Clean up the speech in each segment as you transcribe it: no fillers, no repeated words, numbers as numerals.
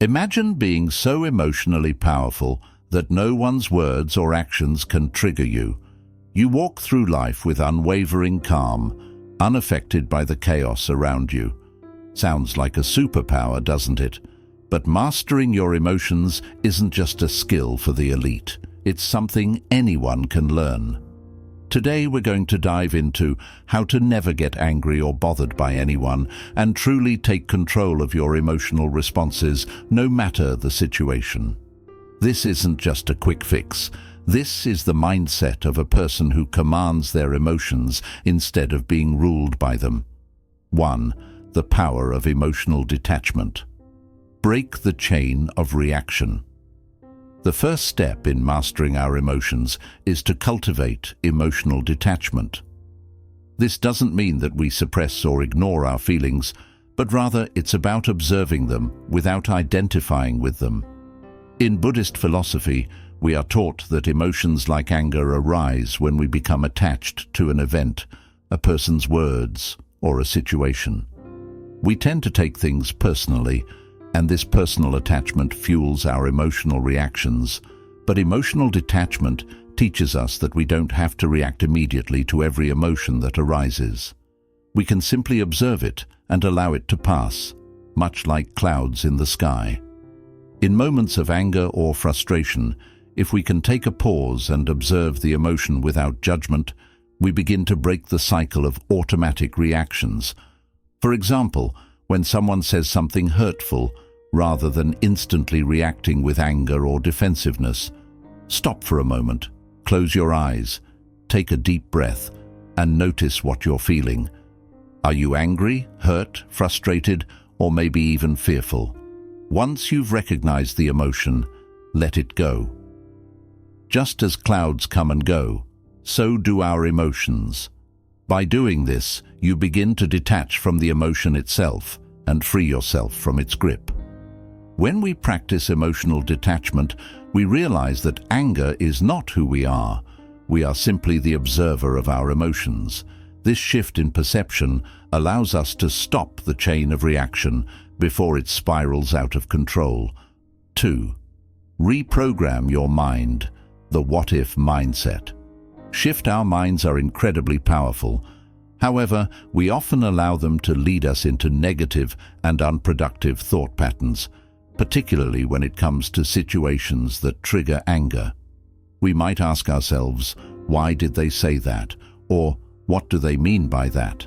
Imagine being so emotionally powerful that no one's words or actions can trigger you. You walk through life with unwavering calm, unaffected by the chaos around you. Sounds like a superpower, doesn't it? But mastering your emotions isn't just a skill for the elite. It's something anyone can learn. Today we're going to dive into how to never get angry or bothered by anyone and truly take control of your emotional responses, no matter the situation. This isn't just a quick fix. This is the mindset of a person who commands their emotions instead of being ruled by them. 1. The power of emotional detachment. Break the chain of reaction. The first step in mastering our emotions is to cultivate emotional detachment. This doesn't mean that we suppress or ignore our feelings, but rather it's about observing them without identifying with them. In Buddhist philosophy, we are taught that emotions like anger arise when we become attached to an event, a person's words, or a situation. We tend to take things personally, and this personal attachment fuels our emotional reactions. But emotional detachment teaches us that we don't have to react immediately to every emotion that arises. We can simply observe it and allow it to pass, much like clouds in the sky. In moments of anger or frustration, if we can take a pause and observe the emotion without judgment, we begin to break the cycle of automatic reactions. For example, when someone says something hurtful, rather than instantly reacting with anger or defensiveness, stop for a moment, close your eyes, take a deep breath, and notice what you're feeling. Are you angry, hurt, frustrated, or maybe even fearful? Once you've recognized the emotion, let it go. Just as clouds come and go, so do our emotions. By doing this, you begin to detach from the emotion itself and free yourself from its grip. When we practice emotional detachment, we realize that anger is not who we are. We are simply the observer of our emotions. This shift in perception allows us to stop the chain of reaction before it spirals out of control. 2. Reprogram your mind, the what-if mindset. Shift our minds are incredibly powerful. However, we often allow them to lead us into negative and unproductive thought patterns, particularly when it comes to situations that trigger anger. We might ask ourselves, why did they say that? Or what do they mean by that?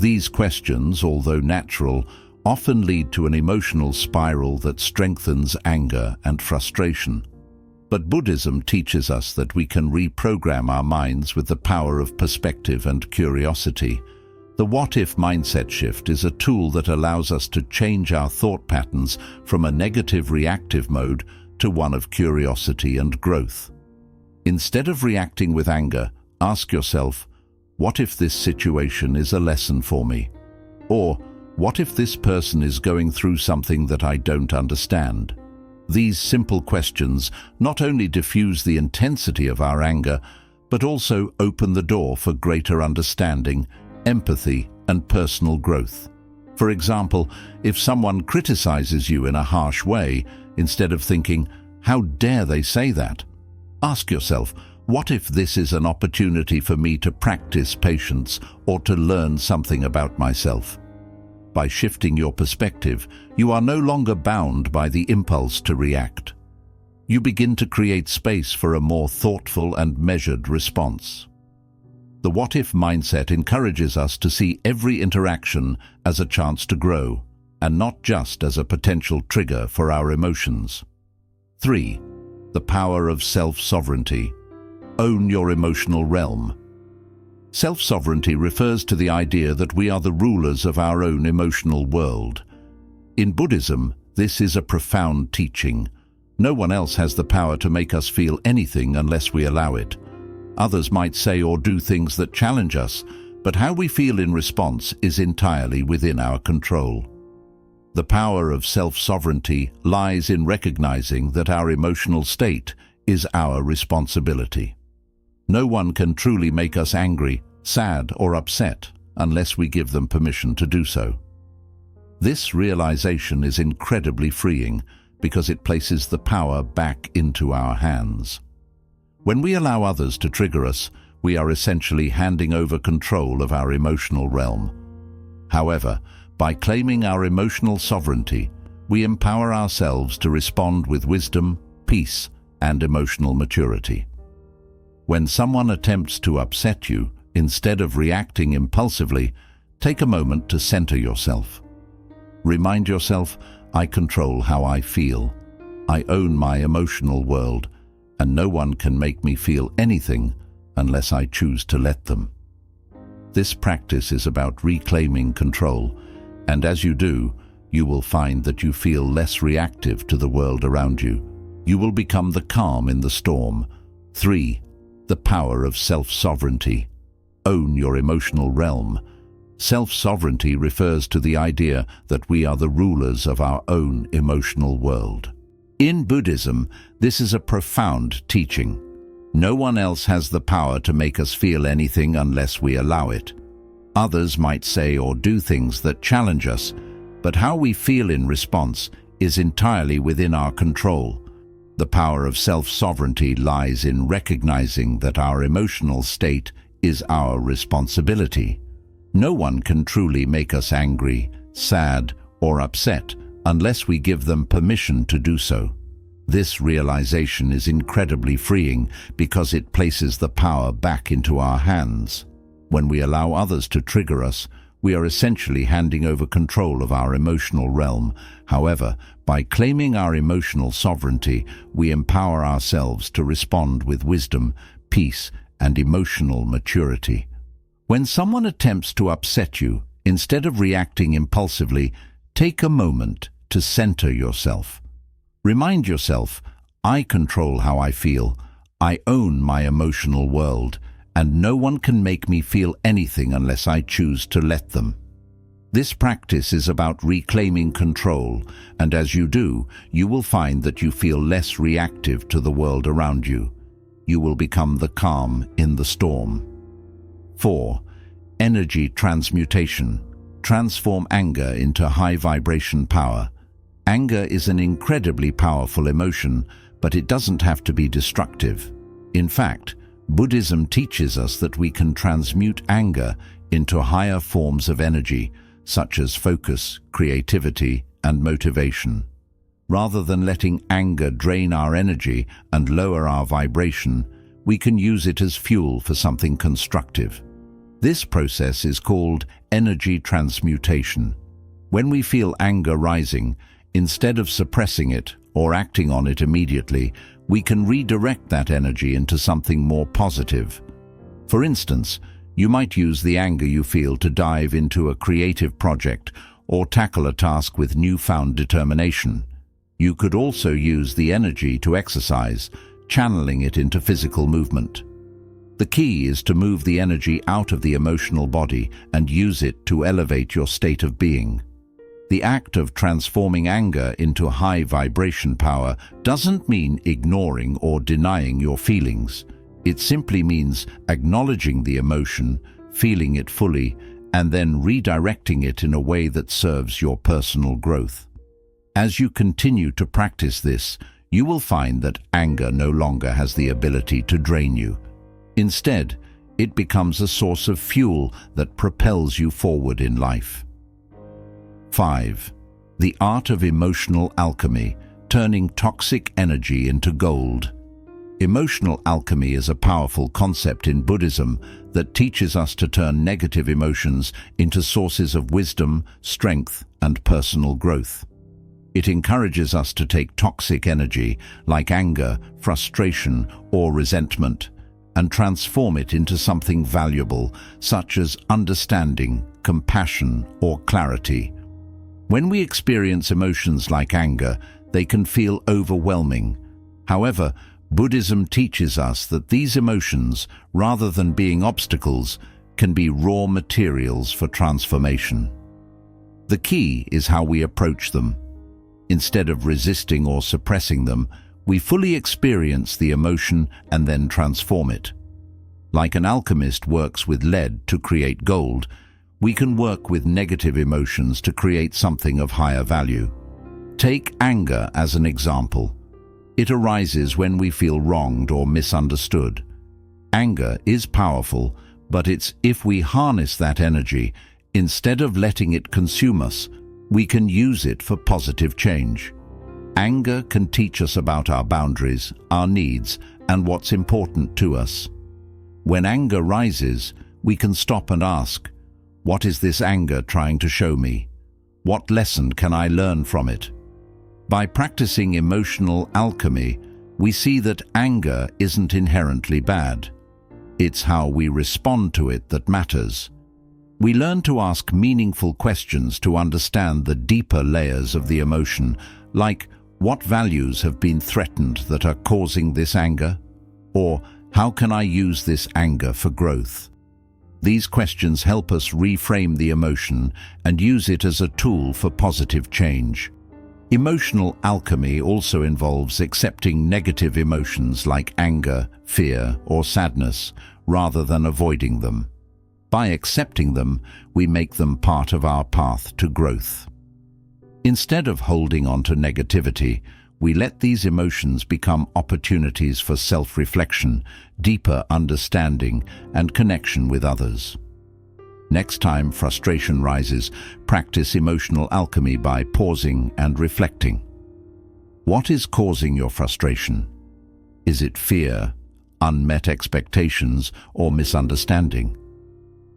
These questions, although natural, often lead to an emotional spiral that strengthens anger and frustration. But Buddhism teaches us that we can reprogram our minds with the power of perspective and curiosity. The what-if mindset shift is a tool that allows us to change our thought patterns from a negative reactive mode to one of curiosity and growth. Instead of reacting with anger, ask yourself, what if this situation is a lesson for me? Or, what if this person is going through something that I don't understand? These simple questions not only diffuse the intensity of our anger, but also open the door for greater understanding, empathy, and personal growth. For example, if someone criticizes you in a harsh way, instead of thinking, how dare they say that? Ask yourself, what if this is an opportunity for me to practice patience or to learn something about myself? By shifting your perspective, you are no longer bound by the impulse to react. You begin to create space for a more thoughtful and measured response. The what-if mindset encourages us to see every interaction as a chance to grow, and not just as a potential trigger for our emotions. 3. The power of self-sovereignty. Own your emotional realm. Self-sovereignty refers to the idea that we are the rulers of our own emotional world. In Buddhism, this is a profound teaching. No one else has the power to make us feel anything unless we allow it. Others might say or do things that challenge us, but how we feel in response is entirely within our control. The power of self-sovereignty lies in recognizing that our emotional state is our responsibility. No one can truly make us angry, sad, or upset unless we give them permission to do so. This realization is incredibly freeing because it places the power back into our hands. When we allow others to trigger us, we are essentially handing over control of our emotional realm. However, by claiming our emotional sovereignty, we empower ourselves to respond with wisdom, peace, and emotional maturity. When someone attempts to upset you, instead of reacting impulsively, take a moment to center yourself. Remind yourself, I control how I feel. I own my emotional world, and no one can make me feel anything unless I choose to let them. This practice is about reclaiming control, and as you do, you will find that you feel less reactive to the world around you. You will become the calm in the storm. 3. The power of self-sovereignty. Own your emotional realm. Self-sovereignty refers to the idea that we are the rulers of our own emotional world. In Buddhism, this is a profound teaching. No one else has the power to make us feel anything unless we allow it. Others might say or do things that challenge us, but how we feel in response is entirely within our control. The power of self-sovereignty lies in recognizing that our emotional state is our responsibility. No one can truly make us angry, sad, or upset unless we give them permission to do so. This realization is incredibly freeing because it places the power back into our hands. When we allow others to trigger us, we are essentially handing over control of our emotional realm. However, by claiming our emotional sovereignty, we empower ourselves to respond with wisdom, peace, and emotional maturity. When someone attempts to upset you, instead of reacting impulsively, take a moment to center yourself. Remind yourself, I control how I feel, I own my emotional world, and no one can make me feel anything unless I choose to let them. This practice is about reclaiming control, and as you do, you will find that you feel less reactive to the world around you. You will become the calm in the storm. 4. Energy transmutation. Transform anger into high vibration power. Anger is an incredibly powerful emotion, but it doesn't have to be destructive. In fact, Buddhism teaches us that we can transmute anger into higher forms of energy, such as focus, creativity, and motivation. Rather than letting anger drain our energy and lower our vibration, we can use it as fuel for something constructive. This process is called energy transmutation. When we feel anger rising, instead of suppressing it or acting on it immediately, we can redirect that energy into something more positive. For instance, you might use the anger you feel to dive into a creative project or tackle a task with newfound determination. You could also use the energy to exercise, channeling it into physical movement. The key is to move the energy out of the emotional body and use it to elevate your state of being. The act of transforming anger into high vibration power doesn't mean ignoring or denying your feelings. It simply means acknowledging the emotion, feeling it fully, and then redirecting it in a way that serves your personal growth. As you continue to practice this, you will find that anger no longer has the ability to drain you. Instead, it becomes a source of fuel that propels you forward in life. 5. The art of emotional alchemy, turning toxic energy into gold. Emotional alchemy is a powerful concept in Buddhism that teaches us to turn negative emotions into sources of wisdom, strength, and personal growth. It encourages us to take toxic energy, like anger, frustration, or resentment, and transform it into something valuable, such as understanding, compassion, or clarity. When we experience emotions like anger, they can feel overwhelming. However, Buddhism teaches us that these emotions, rather than being obstacles, can be raw materials for transformation. The key is how we approach them. Instead of resisting or suppressing them, we fully experience the emotion and then transform it. Like an alchemist works with lead to create gold, we can work with negative emotions to create something of higher value. Take anger as an example. It arises when we feel wronged or misunderstood. Anger is powerful, but it's if we harness that energy, instead of letting it consume us, we can use it for positive change. Anger can teach us about our boundaries, our needs, and what's important to us. When anger rises, we can stop and ask, what is this anger trying to show me? What lesson can I learn from it? By practicing emotional alchemy, we see that anger isn't inherently bad. It's how we respond to it that matters. We learn to ask meaningful questions to understand the deeper layers of the emotion, like what values have been threatened that are causing this anger? Or how can I use this anger for growth? These questions help us reframe the emotion and use it as a tool for positive change. Emotional alchemy also involves accepting negative emotions like anger, fear, or sadness, rather than avoiding them. By accepting them, we make them part of our path to growth. Instead of holding on to negativity, we let these emotions become opportunities for self-reflection, deeper understanding, and connection with others. Next time frustration rises, practice emotional alchemy by pausing and reflecting. What is causing your frustration? Is it fear, unmet expectations, or misunderstanding?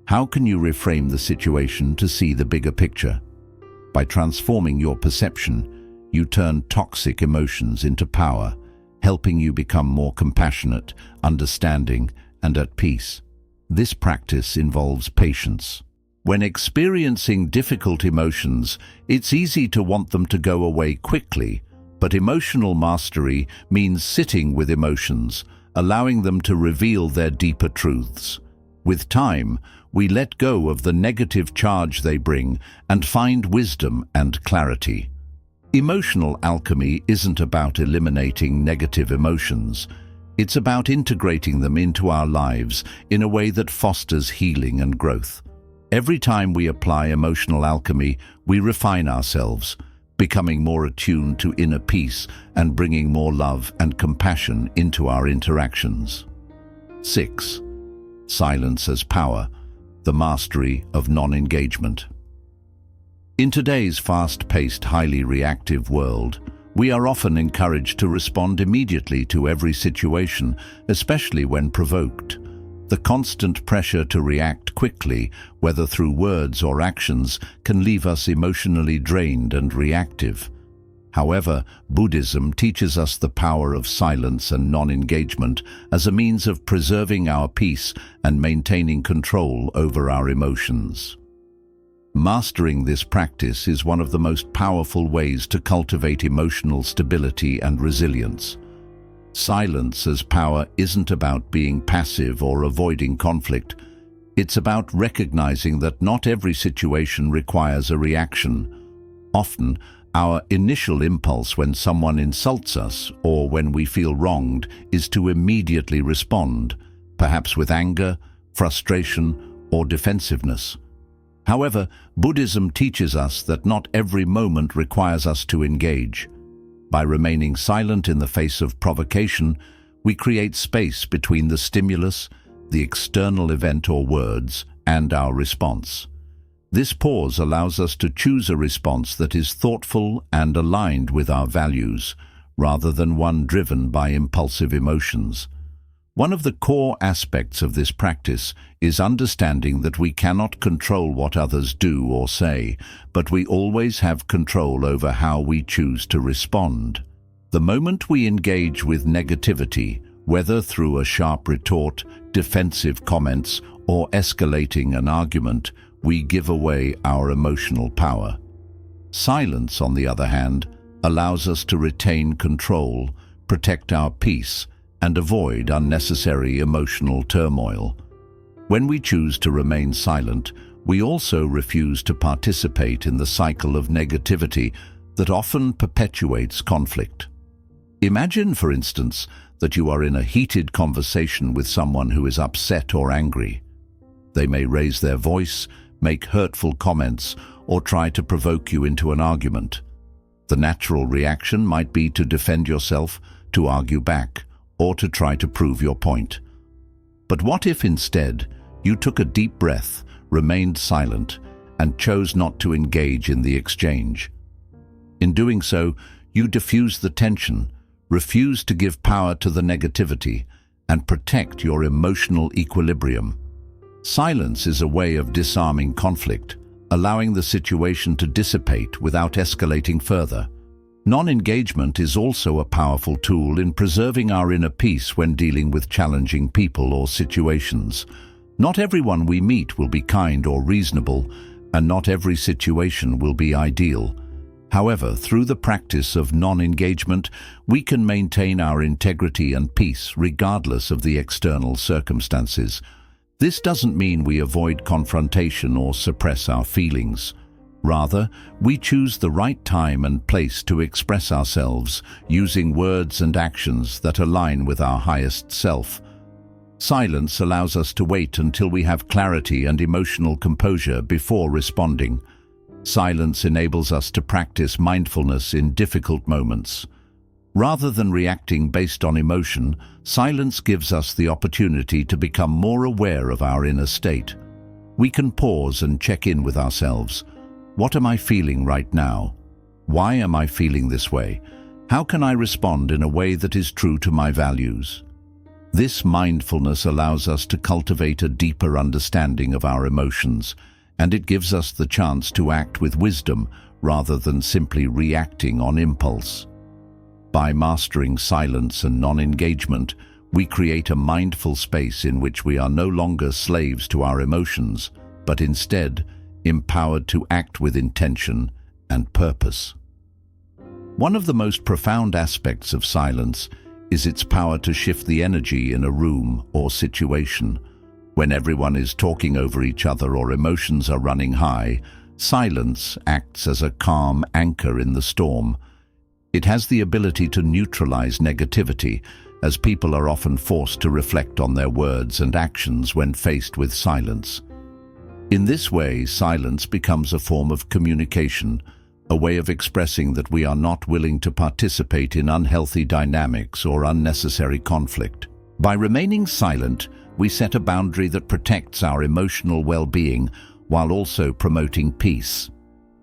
How can you reframe the situation to see the bigger picture? By transforming your perception, you turn toxic emotions into power, helping you become more compassionate, understanding, and at peace. This practice involves patience. When experiencing difficult emotions, it's easy to want them to go away quickly, but emotional mastery means sitting with emotions, allowing them to reveal their deeper truths. With time, we let go of the negative charge they bring and find wisdom and clarity. Emotional alchemy isn't about eliminating negative emotions. It's about integrating them into our lives in a way that fosters healing and growth. Every time we apply emotional alchemy, we refine ourselves, becoming more attuned to inner peace and bringing more love and compassion into our interactions. 6. Silence as power, the mastery of non-engagement. In today's fast-paced, highly reactive world, we are often encouraged to respond immediately to every situation, especially when provoked. The constant pressure to react quickly, whether through words or actions, can leave us emotionally drained and reactive. However, Buddhism teaches us the power of silence and non-engagement as a means of preserving our peace and maintaining control over our emotions. Mastering this practice is one of the most powerful ways to cultivate emotional stability and resilience. Silence as power isn't about being passive or avoiding conflict. It's about recognizing that not every situation requires a reaction. Often, our initial impulse when someone insults us or when we feel wronged is to immediately respond, perhaps with anger, frustration, or defensiveness. However, Buddhism teaches us that not every moment requires us to engage. By remaining silent in the face of provocation, we create space between the stimulus, the external event or words, and our response. This pause allows us to choose a response that is thoughtful and aligned with our values, rather than one driven by impulsive emotions. One of the core aspects of this practice is understanding that we cannot control what others do or say, but we always have control over how we choose to respond. The moment we engage with negativity, whether through a sharp retort, defensive comments, or escalating an argument, we give away our emotional power. Silence, on the other hand, allows us to retain control, protect our peace, and avoid unnecessary emotional turmoil. When we choose to remain silent, we also refuse to participate in the cycle of negativity that often perpetuates conflict. Imagine, for instance, that you are in a heated conversation with someone who is upset or angry. They may raise their voice, make hurtful comments, or try to provoke you into an argument. The natural reaction might be to defend yourself, to argue back, or to try to prove your point. But what if instead you took a deep breath, remained silent, and chose not to engage in the exchange? In doing so, you diffuse the tension, refuse to give power to the negativity, and protect your emotional equilibrium. Silence is a way of disarming conflict, allowing the situation to dissipate without escalating further. Non-engagement is also a powerful tool in preserving our inner peace when dealing with challenging people or situations. Not everyone we meet will be kind or reasonable, and not every situation will be ideal. However, through the practice of non-engagement, we can maintain our integrity and peace regardless of the external circumstances. This doesn't mean we avoid confrontation or suppress our feelings. Rather, we choose the right time and place to express ourselves, using words and actions that align with our highest self. Silence allows us to wait until we have clarity and emotional composure before responding. Silence enables us to practice mindfulness in difficult moments. Rather than reacting based on emotion, silence gives us the opportunity to become more aware of our inner state. We can pause and check in with ourselves. What am I feeling right now? Why am I feeling this way? How can I respond in a way that is true to my values? This mindfulness allows us to cultivate a deeper understanding of our emotions, and it gives us the chance to act with wisdom rather than simply reacting on impulse. By mastering silence and non-engagement, we create a mindful space in which we are no longer slaves to our emotions, but instead empowered to act with intention and purpose. One of the most profound aspects of silence is its power to shift the energy in a room or situation. When everyone is talking over each other or emotions are running high, silence acts as a calm anchor in the storm. It has the ability to neutralize negativity, as people are often forced to reflect on their words and actions when faced with silence. In this way, silence becomes a form of communication, a way of expressing that we are not willing to participate in unhealthy dynamics or unnecessary conflict. By remaining silent, we set a boundary that protects our emotional well-being while also promoting peace.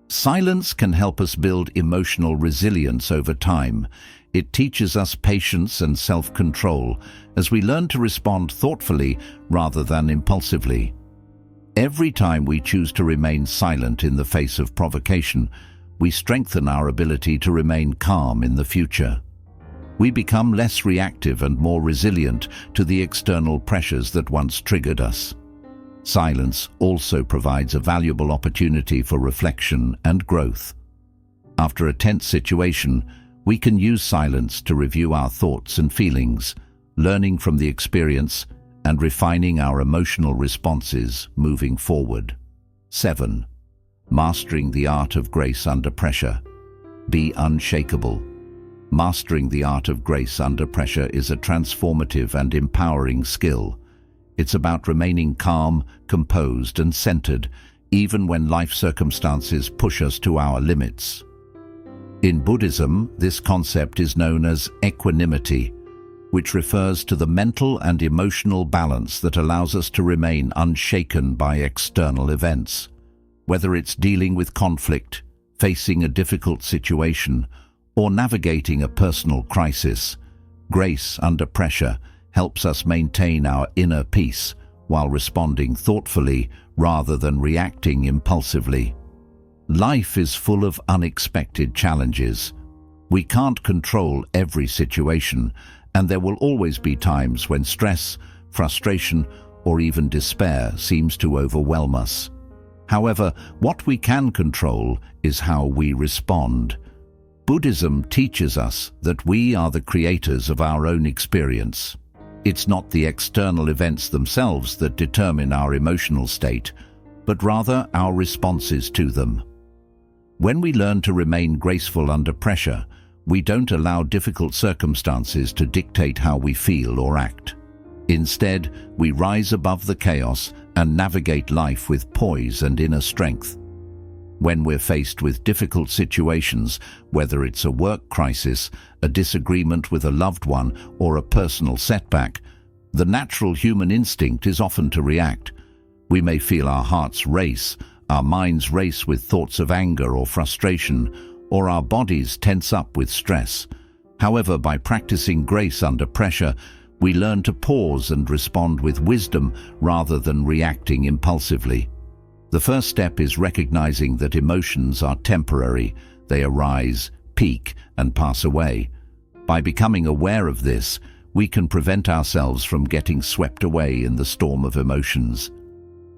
Silence can help us build emotional resilience over time. It teaches us patience and self-control as we learn to respond thoughtfully rather than impulsively. Every time we choose to remain silent in the face of provocation, we strengthen our ability to remain calm in the future. We become less reactive and more resilient to the external pressures that once triggered us. Silence also provides a valuable opportunity for reflection and growth. After a tense situation, we can use silence to review our thoughts and feelings, learning from the experience and refining our emotional responses moving forward. 7. Mastering the art of grace under pressure. Be unshakable. Mastering the art of grace under pressure is a transformative and empowering skill. It's about remaining calm, composed, and centered, even when life circumstances push us to our limits. In Buddhism, this concept is known as equanimity, which refers to the mental and emotional balance that allows us to remain unshaken by external events. Whether it's dealing with conflict, facing a difficult situation, or navigating a personal crisis, grace under pressure helps us maintain our inner peace while responding thoughtfully rather than reacting impulsively. Life is full of unexpected challenges. We can't control every situation, and there will always be times when stress, frustration, or even despair seems to overwhelm us. However, what we can control is how we respond. Buddhism teaches us that we are the creators of our own experience. It's not the external events themselves that determine our emotional state, but rather our responses to them. When we learn to remain graceful under pressure, we don't allow difficult circumstances to dictate how we feel or act. Instead, we rise above the chaos and navigate life with poise and inner strength. When we're faced with difficult situations, whether it's a work crisis, a disagreement with a loved one, or a personal setback, the natural human instinct is often to react. We may feel our hearts race, our minds race with thoughts of anger or frustration, or our bodies tense up with stress. However, by practicing grace under pressure, we learn to pause and respond with wisdom rather than reacting impulsively. The first step is recognizing that emotions are temporary. They arise, peak, and pass away. By becoming aware of this, we can prevent ourselves from getting swept away in the storm of emotions.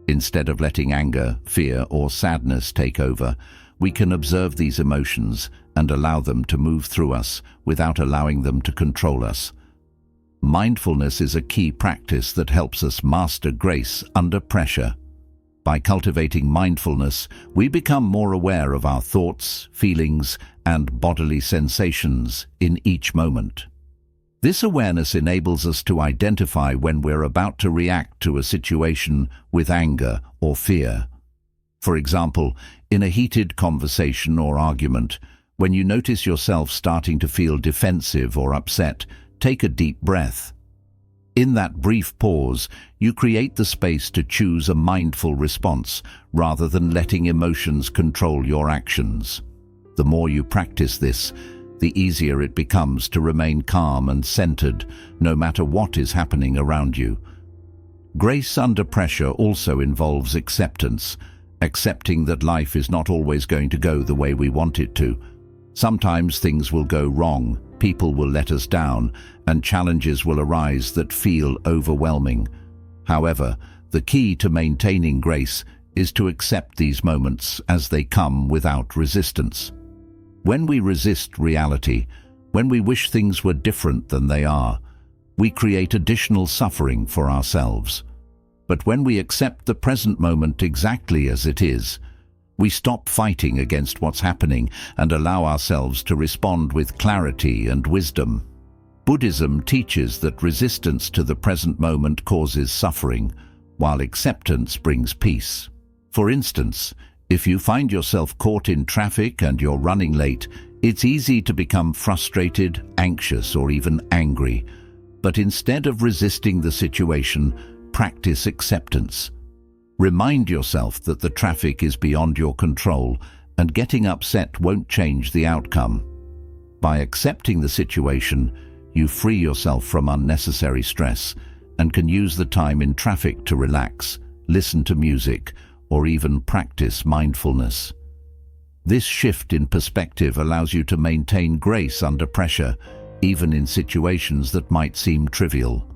Instead of letting anger, fear, or sadness take over, we can observe these emotions and allow them to move through us without allowing them to control us. Mindfulness is a key practice that helps us master grace under pressure. By cultivating mindfulness, we become more aware of our thoughts, feelings, and bodily sensations in each moment. This awareness enables us to identify when we're about to react to a situation with anger or fear. For example, in a heated conversation or argument, when you notice yourself starting to feel defensive or upset, take a deep breath. In that brief pause, you create the space to choose a mindful response rather than letting emotions control your actions. The more you practice this, the easier it becomes to remain calm and centered no matter what is happening around you. Grace under pressure also involves acceptance, accepting that life is not always going to go the way we want it to. Sometimes things will go wrong, people will let us down, and challenges will arise that feel overwhelming. However, the key to maintaining grace is to accept these moments as they come without resistance. When we resist reality, when we wish things were different than they are, we create additional suffering for ourselves. But when we accept the present moment exactly as it is, we stop fighting against what's happening and allow ourselves to respond with clarity and wisdom. Buddhism teaches that resistance to the present moment causes suffering, while acceptance brings peace. For instance, if you find yourself caught in traffic and you're running late, it's easy to become frustrated, anxious, or even angry. But instead of resisting the situation, practice acceptance. Remind yourself that the traffic is beyond your control and getting upset won't change the outcome. By accepting the situation, you free yourself from unnecessary stress and can use the time in traffic to relax, listen to music, or even practice mindfulness. This shift in perspective allows you to maintain grace under pressure, even in situations that might seem trivial.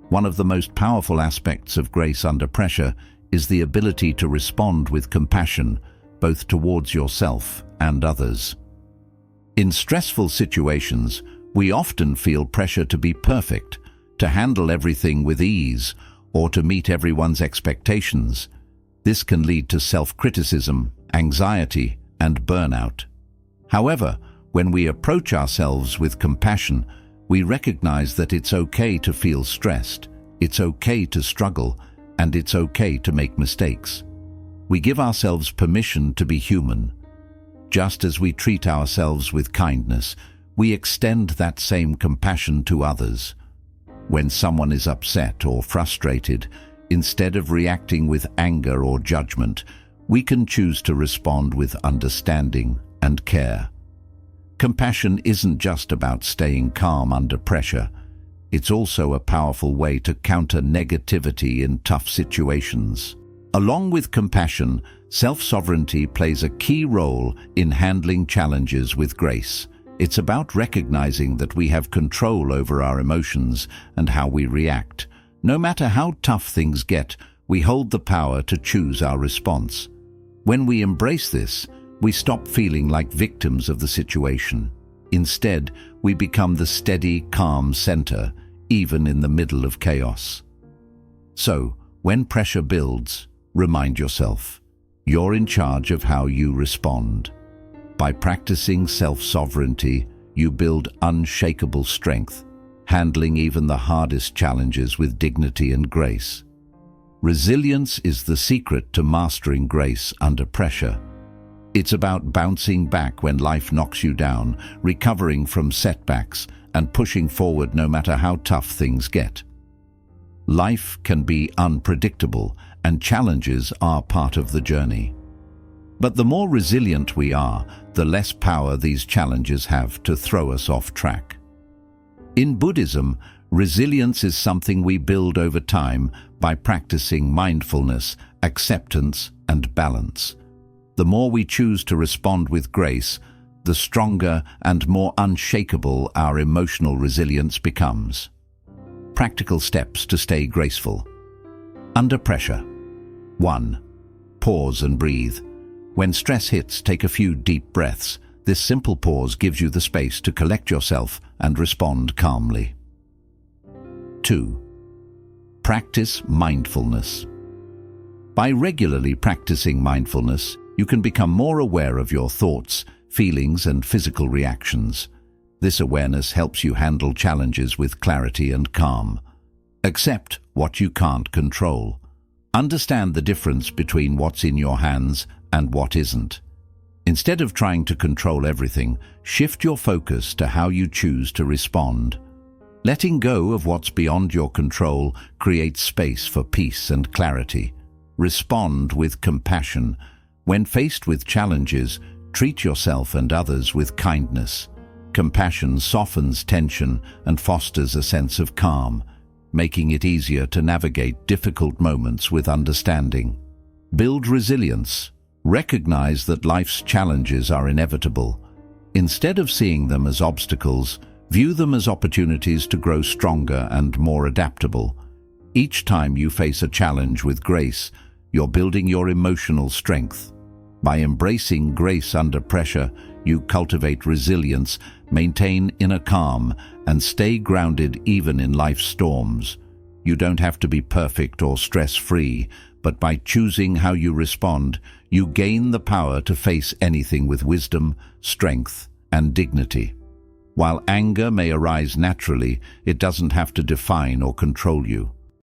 One of the most powerful aspects of grace under pressure is the ability to respond with compassion, both towards yourself and others. In stressful situations, we often feel pressure to be perfect, to handle everything with ease, or to meet everyone's expectations. This can lead to self-criticism, anxiety, and burnout. However, when we approach ourselves with compassion, we recognize that it's okay to feel stressed, it's okay to struggle, and it's okay to make mistakes. We give ourselves permission to be human. Just as we treat ourselves with kindness, we extend that same compassion to others. When someone is upset or frustrated, instead of reacting with anger or judgment, we can choose to respond with understanding and care. Compassion isn't just about staying calm under pressure. It's also a powerful way to counter negativity in tough situations. Along with compassion, self-sovereignty plays a key role in handling challenges with grace. It's about recognizing that we have control over our emotions and how we react. No matter how tough things get, we hold the power to choose our response. When we embrace this, we stop feeling like victims of the situation. Instead, we become the steady, calm center, even in the middle of chaos. So, when pressure builds, remind yourself, you're in charge of how you respond. By practicing self-sovereignty, you build unshakable strength, handling even the hardest challenges with dignity and grace. Resilience is the secret to mastering grace under pressure. It's about bouncing back when life knocks you down, recovering from setbacks, and pushing forward no matter how tough things get. Life can be unpredictable, and challenges are part of the journey. But the more resilient we are, the less power these challenges have to throw us off track. In Buddhism, resilience is something we build over time by practicing mindfulness, acceptance, and balance. The more we choose to respond with grace, the stronger and more unshakable our emotional resilience becomes. Practical steps to stay graceful. Under pressure. 1. Pause and breathe. When stress hits, take a few deep breaths. This simple pause gives you the space to collect yourself and respond calmly. 2. Practice mindfulness. By regularly practicing mindfulness, you can become more aware of your thoughts, feelings, and physical reactions. This awareness helps you handle challenges with clarity and calm. Accept what you can't control. Understand the difference between what's in your hands and what isn't. Instead of trying to control everything, shift your focus to how you choose to respond. Letting go of what's beyond your control creates space for peace and clarity. Respond with compassion. When faced with challenges, treat yourself and others with kindness. Compassion softens tension and fosters a sense of calm, making it easier to navigate difficult moments with understanding. Build resilience. Recognize that life's challenges are inevitable. Instead of seeing them as obstacles, view them as opportunities to grow stronger and more adaptable. Each time you face a challenge with grace, you're building your emotional strength. By embracing grace under pressure, you cultivate resilience, maintain inner calm, and stay grounded even in life's storms. You don't have to be perfect or stress-free, but by choosing how you respond, you gain the power to face anything with wisdom, strength, and dignity. While anger may arise naturally, it doesn't have to define or control you.